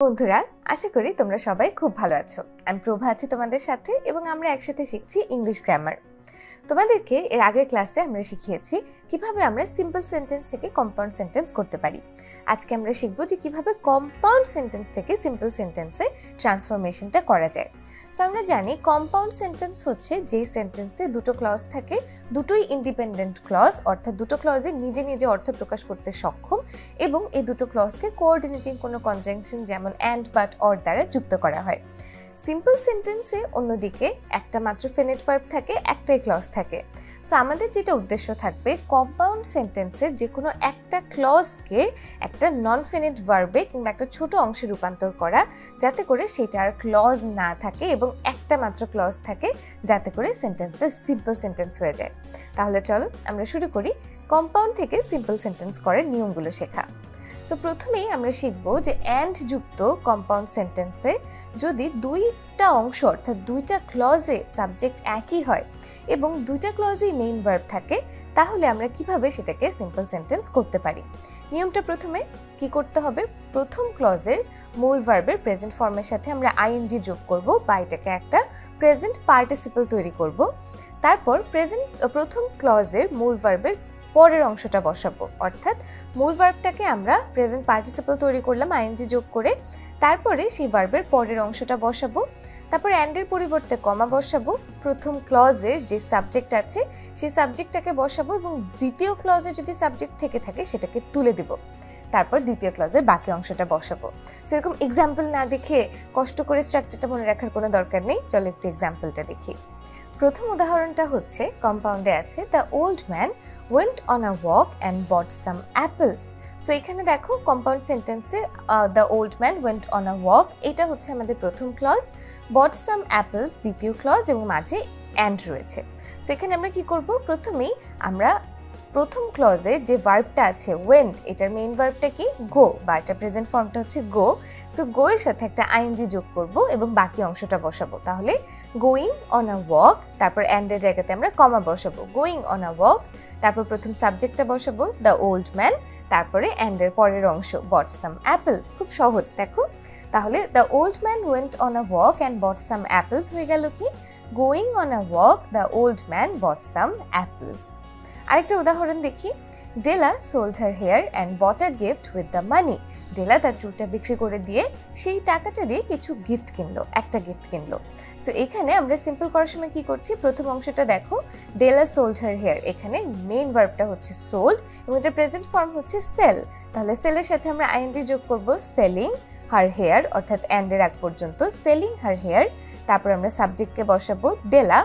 বন্ধুরা, আশা করি তোমরা সবাই খুব ভালো আছো। আমি প্রভা আছি তোমাদের সাথে এবং আমরা একসাথে শিখছি ইংলিশ গ্রামার। তোমাদেরকে এর আগের ক্লাসে আমরা শিখিয়েছি কিভাবে আমরা সিম্পল সেন্টেন্স থেকে কম্পাউন্ড সেন্টেন্স করতে পারি। আজকে আমরা শিখব যে কিভাবে কম্পাউন্ড সেন্টেন্স থেকে সিম্পল সেন্টেন্সে ট্রান্সফরমেশনটা করা যায়। সো আমরা জানি কম্পাউন্ড সেন্টেন্স হচ্ছে যে সেন্টেন্সে দুটো ক্লজ থাকে, দুটোই ইন্ডিপেন্ডেন্ট ক্লজ, অর্থাৎ দুটো ক্লজে নিজে নিজে অর্থ প্রকাশ করতে সক্ষম এবং এই দুটো ক্লজকে কোঅর্ডিনেটিং কোনো কনজাংশন যেমন অ্যান্ড, বাট, অর দ্বারা যুক্ত করা হয়। সিম্পল সেন্টেন্সে অন্যদিকে একটা মাত্র ফিনিট ভার্ব থাকে, একটাই ক্লজ থাকে। সো আমাদের যেটা উদ্দেশ্য থাকবে কম্পাউন্ড সেন্টেন্সের যে কোনো একটা ক্লজকে একটা নন ফিনিট ভার্বে কিংবা একটা ছোট অংশে রূপান্তর করা, যাতে করে সেটা আর ক্লজ না থাকে এবং একটা মাত্র ক্লজ থাকে, যাতে করে সেন্টেন্সটা সিম্পল সেন্টেন্স হয়ে যায়। তাহলে চলো আমরা শুরু করি কম্পাউন্ড থেকে সিম্পল সেন্টেন্স করার নিয়মগুলো শেখা। সো প্রথমেই আমরা শিখব যে অ্যান্ড যুক্ত কম্পাউন্ড সেন্টেন্সে যদি দুইটা অংশ অর্থাৎ দুইটা ক্লজে সাবজেক্ট একই হয় এবং দুইটা ক্লজেই মেইন ভার্ব থাকে, তাহলে আমরা কিভাবে সেটাকে সিম্পল সেন্টেন্স করতে পারি। নিয়মটা প্রথমে কি করতে হবে, প্রথম ক্লজের মূল ভার্বের প্রেজেন্ট ফর্মের সাথে আমরা আইএনজি যোগ করব বা এটাকে একটা প্রেজেন্ট পার্টিসিপল তৈরি করব। তারপর প্রথম ক্লজের মূল ভার্বের পরের অংশটা বসাবো, অর্থাৎ মূল ভার্বটাকে আমরা প্রেজেন্ট পার্টিসিপল তৈরি করলাম আইএনজি যোগ করে, তারপরে সেই ভার্বের পরের অংশটা বসাবো, তারপর অ্যান্ডের পরিবর্তে কমা বসাবো, প্রথম ক্লজের যে সাবজেক্ট আছে সেই সাবজেক্টটাকে বসাবো এবং দ্বিতীয় ক্লজে যদি সাবজেক্ট থেকে থাকে সেটাকে তুলে দিব, তারপর দ্বিতীয় ক্লজের বাকি অংশটা বসাবো। সেরকম এক্সাম্পল না দেখে কষ্ট করে স্ট্রাকচারটা মনে রাখার কোনো দরকার নেই, চলো একটু এক্সাম্পলটা দেখি। প্রথম উদাহরণটা হচ্ছে কম্পাউন্ডে আছে the old man went on a walk and bought some apples. So এখানে দেখো কম্পাউন্ড সেন্টেন্সে the old man went on a walk এটা হচ্ছে আমাদের প্রথম ক্লজ, বট সাম অ্যাপেলস দ্বিতীয় ক্লজ এবং মাঝে অ্যান্ড রয়েছে। সো এখানে আমরা কি করব, প্রথমেই আমরা প্রথম ক্লজে যে ভার্বটা আছে ওয়েন্ট, এটার মেইন ভার্বটা কি গো, বা এটা প্রেজেন্ট ফর্মটা হচ্ছে গো। সো গো এর সাথে একটা আইএনজি যোগ করব এবং বাকি অংশটা বসাবো, তাহলে গোয়িং অন আ ওয়াক, তারপর অ্যান্ডের জায়গাতে আমরা কমা বসাবো, গোয়িং অন আ ওয়াক, তারপর প্রথম সাবজেক্টটা বসাবো দ্য ওল্ড ম্যান, তারপরে অ্যান্ডের পরের অংশ বট সাম অ্যাপেলস। খুব সহজ দেখো, তাহলে the old man went on a walk and bought some apples হয়ে গেল কি going on a walk the old man bought some apples. আরেকটা উদাহরণ দেখি, Della sold her hair and bought a gift with the money. Della তার চুলটা বিক্রি করে দিয়ে সেই টাকাটা দিয়ে কিছু গিফট কিনলো, একটা গিফট কিনলো। সো এখানে আমরা সিম্পল করার সময় কি করছি, প্রথম অংশটা দেখো ডেলা সোল্ড হার হেয়ার, এখানে মেইন ভার্বটা হচ্ছে সোল্ড এবং এটা প্রেজেন্ট ফর্ম হচ্ছে সেল, তাহলে সেলের সাথে আমরা আইএনজি যোগ করব সেলিং হার হেয়ার, অর্থাৎ অ্যান্ডের আগ পর্যন্ত সেলিং হার হেয়ার, তারপর আমরা সাবজেক্টকে বসাবো ডেলা,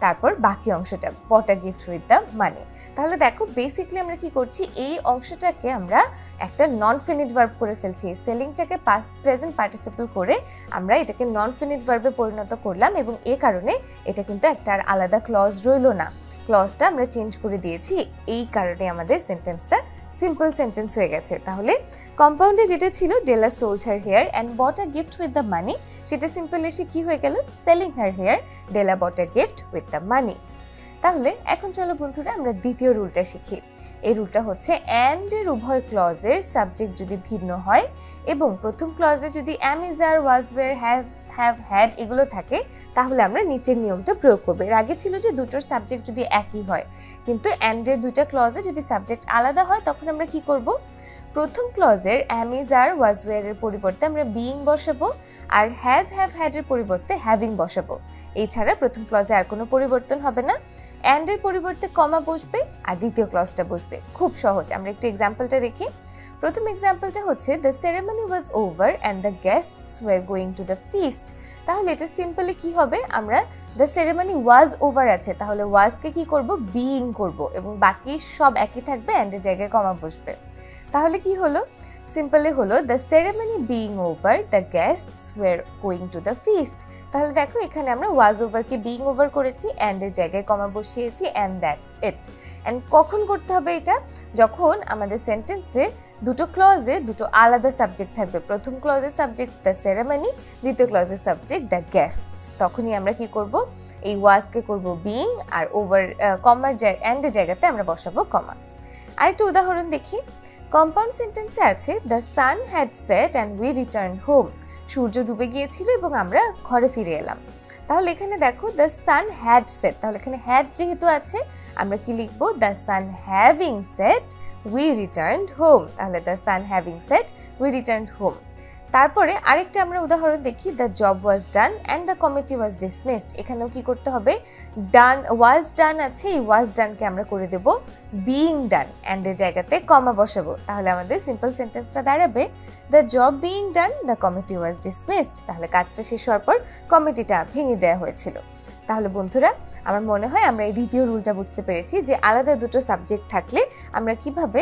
তারপর বাকি অংশটা bought a gift with the money. তাহলে দেখো বেসিকলি আমরা কি করছি, এই অংশটাকে আমরা একটা নন ফিনিট ভার্ব করে ফেলছি, সেলিংটাকে পাস্ট প্রেজেন্ট পার্টিসিপল করে আমরা এটাকে নন ফিনিট ভার্বে পরিণত করলাম এবং এ কারণে এটা কিন্তু একটা আর আলাদা ক্লজ রইল না, ক্লজটা আমরা চেঞ্জ করে দিয়েছি, এই কারণে আমাদের সেন্টেন্সটা সিম্পল সেন্টেন্স হয়ে গেছে। তাহলে কম্পাউন্ডে যেটা ছিল Della sold her hair and bought a gift with the money, সেটা সিম্পল এসে কি হয়ে গেল selling her hair Della bought a gift with the money. তাহলে এখন চলো বন্ধুরা আমরা দ্বিতীয় রুলটা শিখি। এই রুলটা হচ্ছে অ্যান্ড এর উভয় ক্লজের সাবজেক্ট যদি ভিন্ন হয় এবং প্রথম ক্লজে যদি am, is, are, was, were, has, have, had এগুলো থাকে, তাহলে আমরা নিচের নিয়মটা প্রয়োগ করবো। এর আগে ছিল যে দুটোর সাবজেক্ট যদি একই হয়, কিন্তু অ্যান্ড এর দুইটা ক্লজে যদি সাবজেক্ট আলাদা হয় তখন আমরা কি করব, প্রথম ক্লজের অ্যাম, ইজ, আর, ওয়াজ, ওয়্যার এর পরিবর্তে আমরা বিইং বসাবো আর হ্যাজ, হ্যাভ, হ্যাড এর পরিবর্তে হ্যাভিং বসাবো। এছাড়া প্রথম ক্লজে আর কোনো পরিবর্তন হবে না, অ্যান্ড এর পরিবর্তে কমা বসবে আর দ্বিতীয় ক্লজটা বসবে। খুব সহজ, আমরা একটু এক্সাম্পলটা দেখি। প্রথম এক্সাম্পলটা হচ্ছে the ceremony was over and the guests were going to the feast. তাহলে এটা সিম্পলি কি হবে, আমরা দ্য সেরেমনি ওয়াজ ওভার আছে, তাহলে ওয়াজকে কি করব, বিইং করব এবং বাকি সব একই থাকবে, অ্যান্ডের জায়গায় কমা বসবে। তাহলে কি হলো, সিম্পলি হলো the ceremony being over the guests were going to the feast. তাহলে দেখো এখানে আমরা ওয়াজ ওভারকে বিইং ওভার করেছি, অ্যান্ডের জায়গায় কমা বসিয়েছি, অ্যান্ড দ্যাটস ইট। অ্যান্ড কখন করতে হবে এটা, যখন আমাদের সেন্টেন্সে দুটো ক্লজে দুটো আলাদা সাবজেক্ট থাকবে, প্রথম ক্লজের সাবজেক্ট দ্য সেরেমনি, দ্বিতীয় ক্লজের সাবজেক্ট দ্য গেস্টস, তখনই আমরা কি করব, এই ওয়াজকে করব বিইং আর ওভার কমার অ্যান্ডের জায়গাতে আমরা বসাবো কমা। আরেকটা উদাহরণ দেখি, কম্পাউন্ড সেন্টেন্সে আছে the sun had set and we return home. সূর্য ডুবে গিয়েছিল এবং আমরা ঘরে ফিরে এলাম। তাহলে এখানে দেখো দ্য সান হ্যাড সেট, তাহলে এখানে হ্যাড যেহেতু আছে আমরা কি লিখবো, the sun having set we returned home. তাহলে the sun having set we returned home. তারপরে আরেকটা আমরা উদাহরণ দেখি, the job was done and the committee was dismissed. এখানেও কি করতে হবে, ডান ওয়াজ ডান আছে, এই ওয়াজ ডানকে আমরা করে দেব বিইং ডান, অ্যান্ড এর জায়গাতে কমা বসাবো। তাহলে আমাদের সিম্পল সেন্টেন্সটা দাঁড়াবে the job being done the committee was dismissed. তাহলে কাজটা শেষ হওয়ার পর কমিটিটা ভেঙে দেওয়া হয়েছিল। তাহলে বন্ধুরা আমার মনে হয় আমরা এই দ্বিতীয় রুলটা বুঝতে পেরেছি যে আলাদা দুটো সাবজেক্ট থাকলে আমরা কিভাবে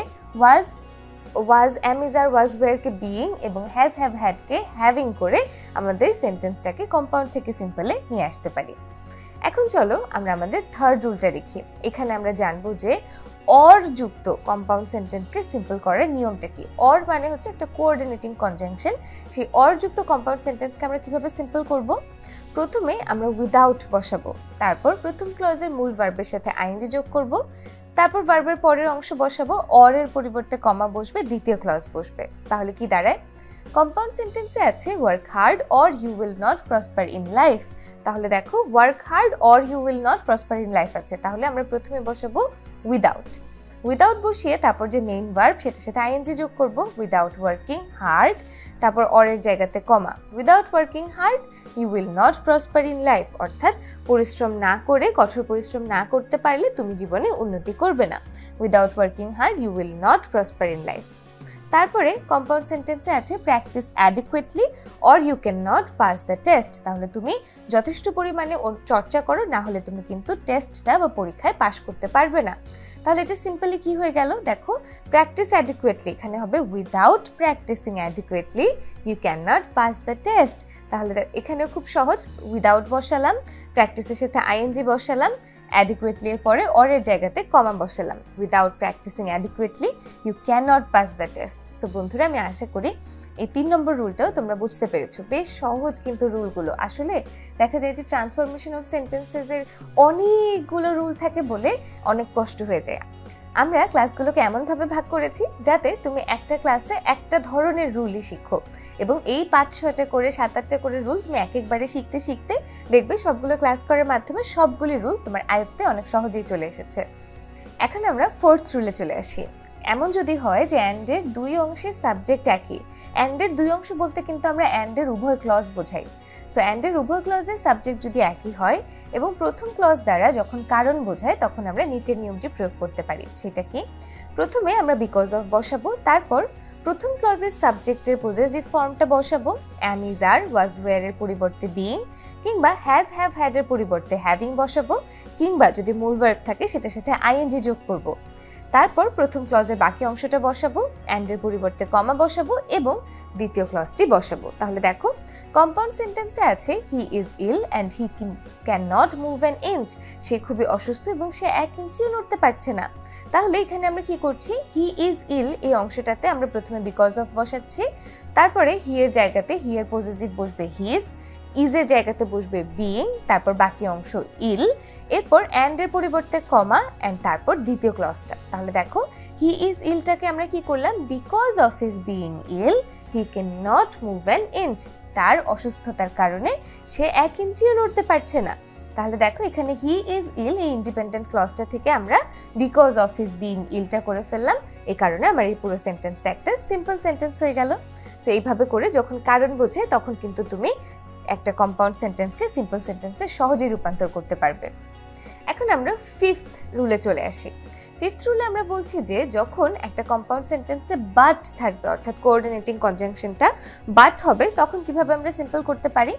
was am is are was were কে বিইং এবং হ্যাজ হ্যাভ হ্যাড কে হ্যাভিং করে আমাদের সেন্টেন্সটাকে কম্পাউন্ড থেকে সিম্পলে নিয়ে আসতে পারি। এখন চলো আমরা আমাদের থার্ড রুলটা দেখি। এখানে আমরা জানবো যে অর যুক্ত কম্পাউন্ড সেন্টেন্সকে সিম্পল করার নিয়মটা কি। অর মানে হচ্ছে একটা কোঅর্ডিনেটিং কনজাংশন। সেই অর যুক্ত কম্পাউন্ড সেন্টেন্সকে আমরা কিভাবে সিম্পল করব, প্রথমে আমরা উইদাউট বসাবো, তারপর প্রথম ক্লজের মূল ভার্বের সাথে আইএনজি যোগ করব, তারপর ভার্বের পরের অংশ বসাবো, অর এর পরিবর্তে কমা বসবে, দ্বিতীয় ক্লজ বসবে। তাহলে কি দাঁড়ায়, কম্পাউন্ড সেন্টেন্সে আছে work hard or you will not prosper in life. তাহলে দেখো work hard or you will not prosper in life আছে, তাহলে আমরা প্রথমে বসাবো উইদাউট বসিয়ে তারপর যে মেইন ভার্ব সেটার সাথে আইএনজি যোগ করব, উইদাউট ওয়ার্কিং হার্ড, তারপর অরের জায়গাতে comma, without working hard you will not prosper in life. অর্থাৎ পরিশ্রম না করে, কঠোর পরিশ্রম না করতে পারলে তুমি জীবনে উন্নতি করবে না। Without working hard you will not prosper in life. তারপরে কম্পাউন্ড সেন্টেন্সে আছে practice adequately or you can not pass the test. তাহলে তুমি যথেষ্ট পরিমাণে চর্চা করো, না হলে তুমি কিন্তু টেস্টটা বা পরীক্ষায় পাস করতে পারবে না। তাহলে এটা সিম্পলি কি হয়ে গেল, দেখো প্র্যাকটিস অ্যাডিকুয়েটলি এখানে হবে without practicing adequately you can not pass the test. তাহলে এখানেও খুব সহজ, উইদাউট বসালাম, প্র্যাকটিসের সাথে আইএনজি বসালাম, অ্যাডিকুয়েটলি এর পরে অরের জায়গাতে কমা বসালাম, without practicing adequately you can not pass the test. So বন্ধুরা আমি আশা করি এই 3 নম্বর রুলটাও তোমরা বুঝতে পেরেছো। বেশ সহজ কিন্তু রুলগুলো, আসলে দেখা যায় যে ট্রান্সফরমেশন অফ সেন্টেন্সেসের অনেকগুলো রুল থাকে বলে অনেক কষ্ট হয়ে যায়। আমরা ক্লাসগুলোকে এমনভাবে ভাগ করেছি যাতে তুমি একটা ক্লাসে একটা ধরনের রুলই শিখো এবং এই 5-6টা করে 7-8টা করে রুল তুমি একবারে শিখতে শিখতে দেখবে সবগুলো ক্লাস করার মাধ্যমে সবগুলি রুল তোমার আয়ত্তে অনেক সহজেই চলে এসেছে। এখন আমরা 4th রুলে চলে আসি। এমন যদি হয় যে অ্যান্ডের 2 অংশের সাবজেক্ট একই, অ্যান্ডের 2 অংশ বলতে কিন্তু আমরা অ্যান্ডের উভয় ক্লজ বোঝাই। সো অ্যান্ডের উভয় ক্লজের সাবজেক্ট যদি একই হয় এবং প্রথম ক্লজ দ্বারা যখন কারণ বোঝায় তখন আমরা নিচের নিয়মটি প্রয়োগ করতে পারি। সেটা কি, প্রথমে আমরা বিকজ অফ বসাবো, তারপর প্রথম ক্লজের সাবজেক্টের পজেসিভ ফর্মটা বসাবো, অ্যাম ইজ আর ওয়াজ ওয়্যার এর পরিবর্তে বিইং, কিংবা হ্যাজ হ্যাভ হ্যাড এর পরিবর্তে হ্যাভিং বসাবো, কিংবা যদি মূল ভার্ব থাকে সেটার সাথে আইএনজি যোগ করব। তারপর প্রথম ক্লজের বাকি অংশটা বসাবো, অ্যান্ডের পরিবর্তে কমা বসাবো এবং দ্বিতীয় ক্লজটি বসাবো। তাহলে দেখো কম্পাউন্ড সেন্টেন্সে আছে he is ill and he can not move an inch. সে খুবই অসুস্থ এবং সে 1 ইঞ্চিও নড়তে পারছে না। তাহলে এখানে আমরা কি করছি, হি ইজ ইল এই অংশটাতে আমরা প্রথমে বিকজ অফ বসাচ্ছি, তারপরে হি এর জায়গাতে হি এর পজেসিভ বসবে হিজ, ইজের জায়গাতে বসবে বিইং, তারপর বাকি অংশ ইল, এরপর অ্যান্ড এর পরিবর্তে কমা অ্যান্ড তারপর দ্বিতীয় ক্লজটা। তাহলে দেখো হি ইজ ইলটাকে আমরা কি করলাম, because of his being ill he can not move an inch. তার অসুস্থতার কারণে সে 1 ইঞ্চিও নড়তে পারছে না। তাহলে দেখো এখানে হি ইজ ইল এই ইন্ডিপেন্ডেন্ট ক্লজটা থেকে আমরা বিকজ অফ হিজ বিইং ইলটা করে ফেললাম। এই কারণে আমার এই পুরো সেন্টেন্সটা একটা সিম্পল সেন্টেন্স হয়ে গেল। সো এইভাবে করে যখন কারণ বোঝায় তখন কিন্তু তুমি একটা কম্পাউন্ড সেন্টেন্সকে সিম্পল সেন্টেন্সে সহজেই রূপান্তর করতে পারবে। এখন আমরা 5th রুলে চলে আসি। 5th রুলে আমরা বলছি যে যখন একটা কম্পাউন্ড সেন্টেন্সে বাট থাকবে, অর্থাৎ কোঅর্ডিনেটিং কনজাংশনটা বাট হবে, তখন কিভাবে আমরা সিম্পল করতে পারি।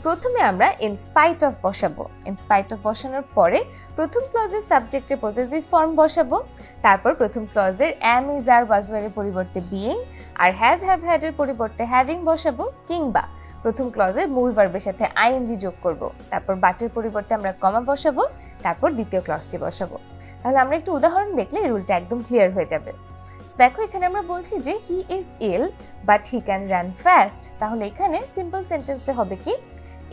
প্রথমে আমরা ইন স্পাইট অফ বসাবো, ইন স্পাইট অফ বসানোর পরে প্রথম ক্লজের সাবজেক্টের পজেসিভ ফর্ম বসাবো, তারপর প্রথম ক্লজের অ্যাম ইজ আর ওয়াজ ওয়্যার এর পরিবর্তে being are has have had এর পরিবর্তে হ্যাভিং বসাবো, কিংবা প্রথম ক্লজের মূল ভার্বের সাথে আইএনজি যোগ করব, তারপর বাটের পরিবর্তে আমরা কমা বসাবো, তারপর দ্বিতীয় ক্লজটি বসাবো। তাহলে আমরা একটু উদাহরণ দেখলে এই রুলটা একদম ক্লিয়ার হয়ে যাবে। দেখো এখানে আমরা বলছি যে he is ill but he can run fast. তাহলে এখানে সিম্পল সেন্টেন্সে হবে কি,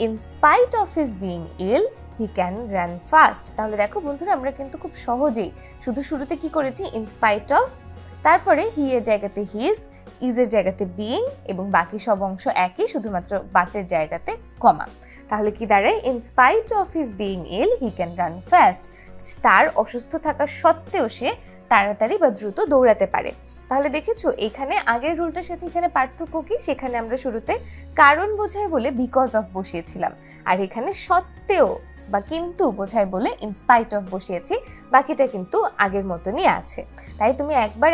in spite of his being ill he can run fast. তাহলে দেখো বন্ধুরা আমরা কিন্তু খুব সহজেই শুধু শুরুতে কি করেছি, ইন স্পাইট অফ তারপরে হি এর জায়গাতে হিজ, ইজ এর জায়গাতে বিইং এবং বাকি সব অংশ একই, শুধুমাত্র বাটের জায়গাতে কমা। তাহলে কি দাঁড়ায়, in spite of his being ill he can run fast. তার অসুস্থ থাকা সত্ত্বেও সে তাড়াতাড়ি বা দ্রুত দৌড়াতে পারে। তাহলে দেখেছো এখানে আগের রুলটার সাথে এখানে পার্থক্য কি, সেখানে আমরা শুরুতে কারণ বোঝায় বলে বিকজ অফ বসিয়েছিলাম, আর এখানে সত্ত্বেও বা কিন্তু বোঝায় বলে ইনস্পাইট অফ বসিয়েছি, বাকিটা কিন্তু আগের মতনই আছে। তাই তুমি একবার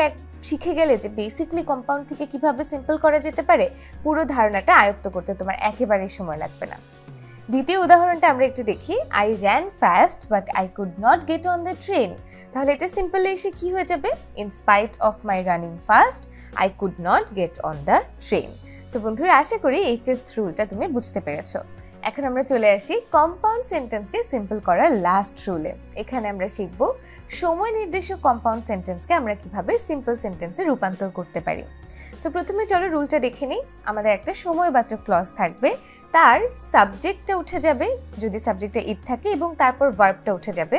শিখে গেলে যে বেসিকলি কম্পাউন্ড থেকে কিভাবে সিম্পল করা যেতে পারে, পুরো ধারণাটা আয়ত্ত করতে তোমার একেবারেই সময় লাগবে না। দ্বিতীয় উদাহরণটা আমরা একটু দেখি, I ran fast but I could not get on the train. তাহলে এটা সিম্পলি এসে কি হয়ে যাবে, in spite of my running fast I could not get on the train. So বন্ধুরা, আশা করি এই 5th রুলটা তুমি বুঝতে পেরেছো। এখন আমরা চলে আসি কম্পাউন্ড সেন্টেন্সকে সিম্পল করার লাস্ট রুলে। এখানে আমরা শিখব সময় নির্দেশক কম্পাউন্ড সেন্টেন্সকে আমরা কিভাবে সিম্পল সেন্টেন্সে রূপান্তর করতে পারি। সো প্রথমে চলো রুলটা দেখে নিই। আমাদের একটা সময়বাচক ক্লজ থাকবে, তার সাবজেক্টটা উঠে যাবে যদি সাবজেক্টে ইট থাকে, এবং তারপর ভার্বটা উঠে যাবে।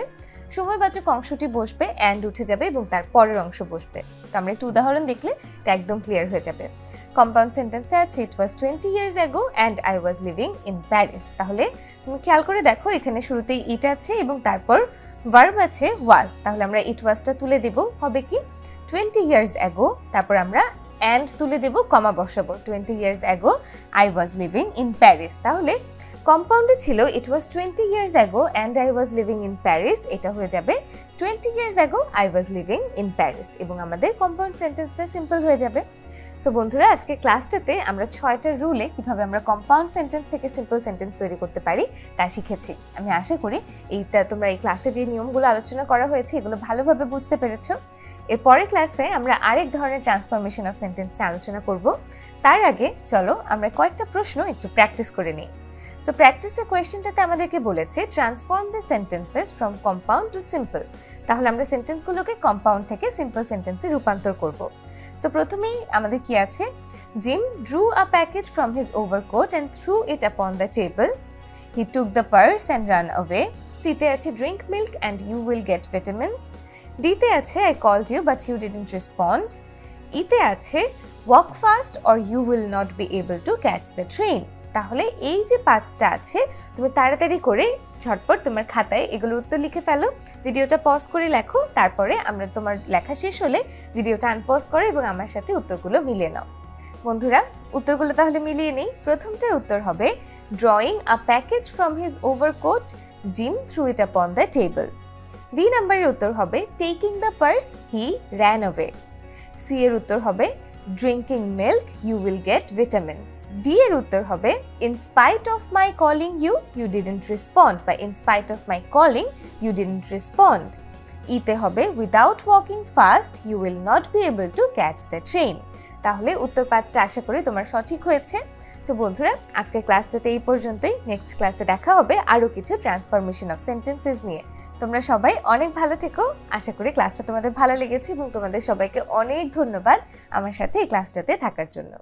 সময়বাচক অংশটি বসবে, অ্যান্ড উঠে যাবে এবং তার পরের অংশ বসবে। তো আমরা একটু উদাহরণ দেখলে এটা একদম ক্লিয়ার হয়ে যাবে। কম্পাউন্ড সেন্টেন্সে আছে ইট ওয়াজ 20 years ago and I was living in Paris। তাহলে তুমি খেয়াল করে দেখো এখানে শুরুতেই ইট আছে এবং তারপর ভার্ব আছে ওয়াজ। তাহলে আমরা ইট ওয়াজটা তুলে দেব, হবে কি 20 years ago, তারপর আমরা and তুলে দেব, কমা বসাবো, 20 years ago I was living in Paris। তাহলে কম্পাউন্ডে ছিল ইট ওয়াজ 20 years ago and I was living in Paris, এটা হয়ে যাবে 20 years ago I was living in Paris, এবং আমাদের কম্পাউন্ড সেন্টেন্সটা সিম্পল হয়ে যাবে। সো বন্ধুরা, আজকে ক্লাসটাতে আমরা 6টা রুলে কিভাবে আমরা কম্পাউন্ড সেন্টেন্স থেকে সিম্পল সেন্টেন্স তৈরি করতে পারি তা শিখেছি। আমি আশা করি এইটা তোমরা এই ক্লাসে যে নিয়মগুলো আলোচনা করা হয়েছে এগুলো ভালোভাবে বুঝতে পেরেছো। এর পরের ক্লাসে আমরা আরেক ধরনের ট্রান্সফরমেশন অফ সেন্টেন্স আলোচনা করব। তার আগে চলো আমরা কয়েকটা প্রশ্ন একটু প্র্যাকটিস করে নিই। সো প্র্যাকটিসের কোয়েশ্চেনটাতে আমাদেরকে বলেছে transform the sentences from compound to simple. তাহলে আমরা সেন্টেন্সগুলোকে কম্পাউন্ড থেকে সিম্পল সেন্টেন্সে রূপান্তর করব। সো প্রথমেই আমাদের কি আছে, gym drew a package from his overcoat and threw it upon the table. He took the purse and ran away. C-তে আছে drink milk and you will get vitamins. D-তে আছে I called you but you didn't respond. E-তে আছে walk fast or you will not be able to catch the train. তাহলে এই যে 5টা আছে তুমি তাড়াতাড়ি করে ঝটপট তোমার খাতায় এগুলো উত্তর লিখে ফেলো, ভিডিওটা পজ করে লেখো, তারপরে আমরা তোমার লেখা শেষ হলে ভিডিওটা আনপজ করো এবং আমার সাথে উত্তরগুলো মিলিয়ে নাও। বন্ধুরা, উত্তরগুলো তাহলে মিলিয়ে নিই। প্রথমটার উত্তর হবে drawing a package from his overcoat, Jim threw it upon the table. B নাম্বারের উত্তর হবে taking the purse, he ran away. C এর উত্তর হবে drinking milk you will get vitamins. D এর উত্তর হবে in spite of my calling you you didn't respond, বা in spite of my calling you didn't respond. E তে হবে without walking fast you will not be able to catch the train. তাহলে উত্তর 5টা আশা করি তোমার সঠিক হয়েছে। সো বন্ধুরা, আজকের ক্লাসটাতে এই পর্যন্তই। নেক্সট ক্লাসে দেখা হবে আরো কিছু ট্রান্সফরমেশন অফ সেন্টেন্সেস নিয়ে। তোমরা সবাই অনেক ভালো থেকো। আশা করি ক্লাসটা তোমাদের ভালো লেগেছে এবং তোমাদের সবাইকে অনেক ধন্যবাদ আমার সাথে এই ক্লাসটাতে থাকার জন্য।